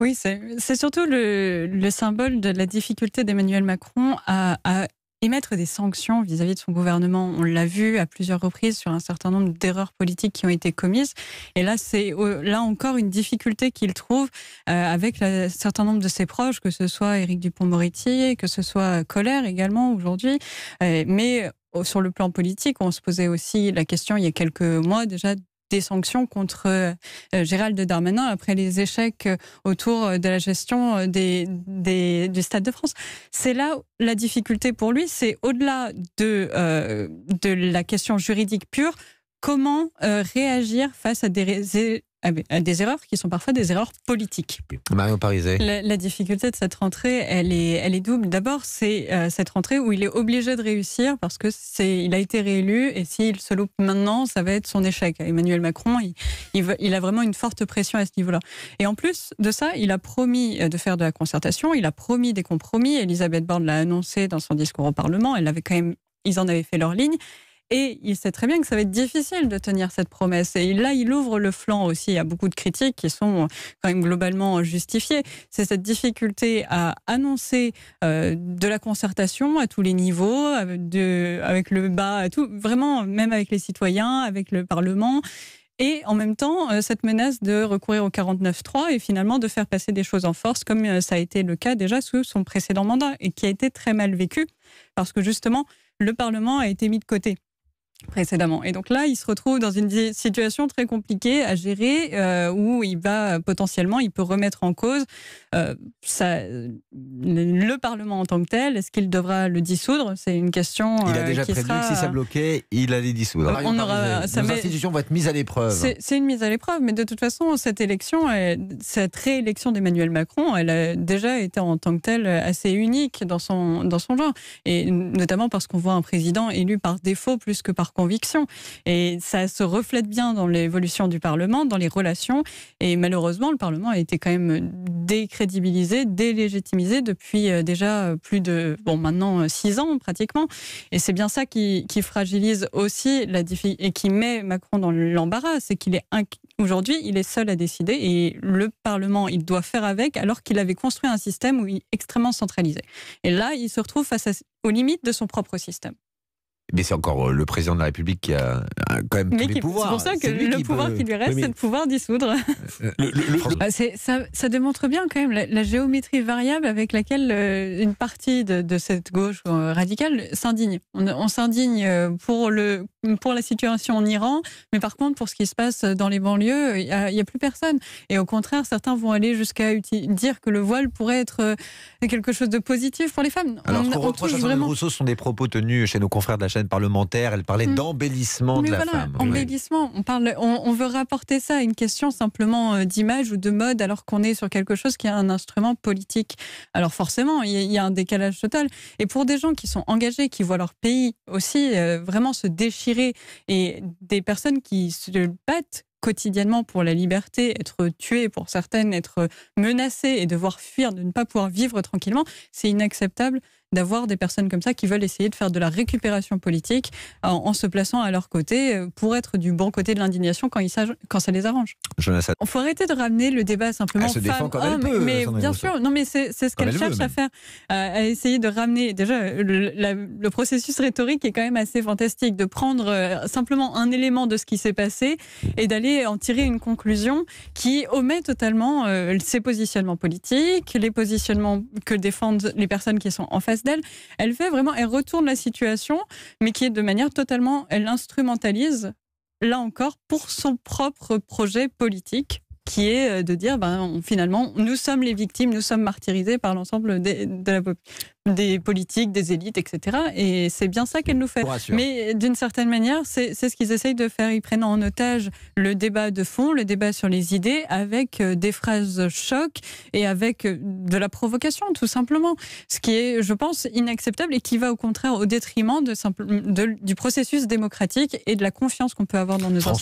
Oui, c'est surtout le symbole de la difficulté d'Emmanuel Macron à émettre des sanctions vis-à-vis de son gouvernement. On l'a vu à plusieurs reprises sur un certain nombre d'erreurs politiques qui ont été commises. Et là, c'est là encore une difficulté qu'il trouve avec un certain nombre de ses proches, que ce soit Éric Dupond-Moretti, que ce soit Collère également aujourd'hui. Mais sur le plan politique, on se posait aussi la question il y a quelques mois déjà des sanctions contre Gérald Darmanin après les échecs autour de la gestion du Stade de France. C'est là la difficulté pour lui, c'est au-delà de la question juridique pure, comment réagir face à des erreurs qui sont parfois des erreurs politiques. Marion Parizet. La difficulté de cette rentrée, elle est double. D'abord, c'est cette rentrée où il est obligé de réussir parce que il a été réélu et s'il se loupe maintenant, ça va être son échec. Emmanuel Macron, il a vraiment une forte pression à ce niveau-là. Et en plus de ça, il a promis de faire de la concertation, il a promis des compromis. Elisabeth Borne l'a annoncé dans son discours au Parlement. Ils en avaient fait leur ligne. Et il sait très bien que ça va être difficile de tenir cette promesse. Et là, il ouvre le flanc aussi à beaucoup de critiques qui sont quand même globalement justifiées. C'est cette difficulté à annoncer de la concertation à tous les niveaux, avec le bas, à tout, vraiment, même avec les citoyens, avec le Parlement. Et en même temps, cette menace de recourir au 49.3 et finalement de faire passer des choses en force, comme ça a été le cas déjà sous son précédent mandat, et qui a été très mal vécu, parce que justement, le Parlement a été mis de côté précédemment. Et donc là, il se retrouve dans une situation très compliquée à gérer où il peut remettre en cause le Parlement en tant que tel. Est-ce qu'il devra le dissoudre? C'est une question il a déjà prévenu que si ça bloquait, il allait dissoudre. Nos institutions vont être mises à l'épreuve. C'est une mise à l'épreuve, mais de toute façon, cette réélection d'Emmanuel Macron, elle a déjà été en tant que telle assez unique dans son genre. Et notamment parce qu'on voit un président élu par défaut plus que par conviction. Et ça se reflète bien dans l'évolution du Parlement, dans les relations. Et malheureusement, le Parlement a été quand même décrédibilisé, délégitimisé depuis déjà maintenant 6 ans pratiquement. Et c'est bien ça qui fragilise aussi et qui met Macron dans l'embarras. C'est qu'il est aujourd'hui, il est seul à décider et le Parlement, il doit faire avec alors qu'il avait construit un système où il est extrêmement centralisé. Et là, il se retrouve face aux limites de son propre système. Mais c'est encore le président de la République qui a quand même tous les pouvoirs. C'est pour ça que le pouvoir qui lui reste, c'est de pouvoir dissoudre. Ça démontre bien quand même la géométrie variable avec laquelle une partie de cette gauche radicale s'indigne. On s'indigne pour la situation en Iran, mais par contre, pour ce qui se passe dans les banlieues, il n'y a plus personne. Et au contraire, certains vont aller jusqu'à dire que le voile pourrait être quelque chose de positif pour les femmes. Alors, ce qu'on reproche à Sandrine Rousseau sont des propos tenus chez nos confrères de la chaîne parlementaire. Elle parlait d'embellissement de la femme. Embellissement. On veut rapporter ça à une question simplement d'image ou de mode, alors qu'on est sur quelque chose qui est un instrument politique. Alors forcément, il y a un décalage total. Et pour des gens qui sont engagés, qui voient leur pays aussi vraiment se déchirer, et des personnes qui se battent quotidiennement pour la liberté, être tuées pour certaines, être menacées et devoir fuir, de ne pas pouvoir vivre tranquillement, c'est inacceptable d'avoir des personnes comme ça qui veulent essayer de faire de la récupération politique en se plaçant à leur côté pour être du bon côté de l'indignation quand ça les arrange. Il faut arrêter de ramener le débat simplement femmes-hommes. Mais bien sûr, non, mais c'est ce qu'elle cherche à faire, à essayer de ramener. Déjà, le processus rhétorique est quand même assez fantastique, de prendre simplement un élément de ce qui s'est passé et d'aller en tirer une conclusion qui omet totalement ses positionnements politiques, les positionnements que défendent les personnes qui sont en face d'elle. Elle retourne la situation, mais qui est de manière totalement, elle l'instrumentalise, là encore, pour son propre projet politique, qui est de dire, finalement, nous sommes les victimes, nous sommes martyrisés par l'ensemble des politiques, des élites, etc. Et c'est bien ça qu'elle nous fait. Mais d'une certaine manière, c'est ce qu'ils essayent de faire. Ils prennent en otage le débat de fond, le débat sur les idées, avec des phrases choc et avec de la provocation, tout simplement. Ce qui est, je pense, inacceptable et qui va au contraire au détriment du processus démocratique et de la confiance qu'on peut avoir dans nos institutions.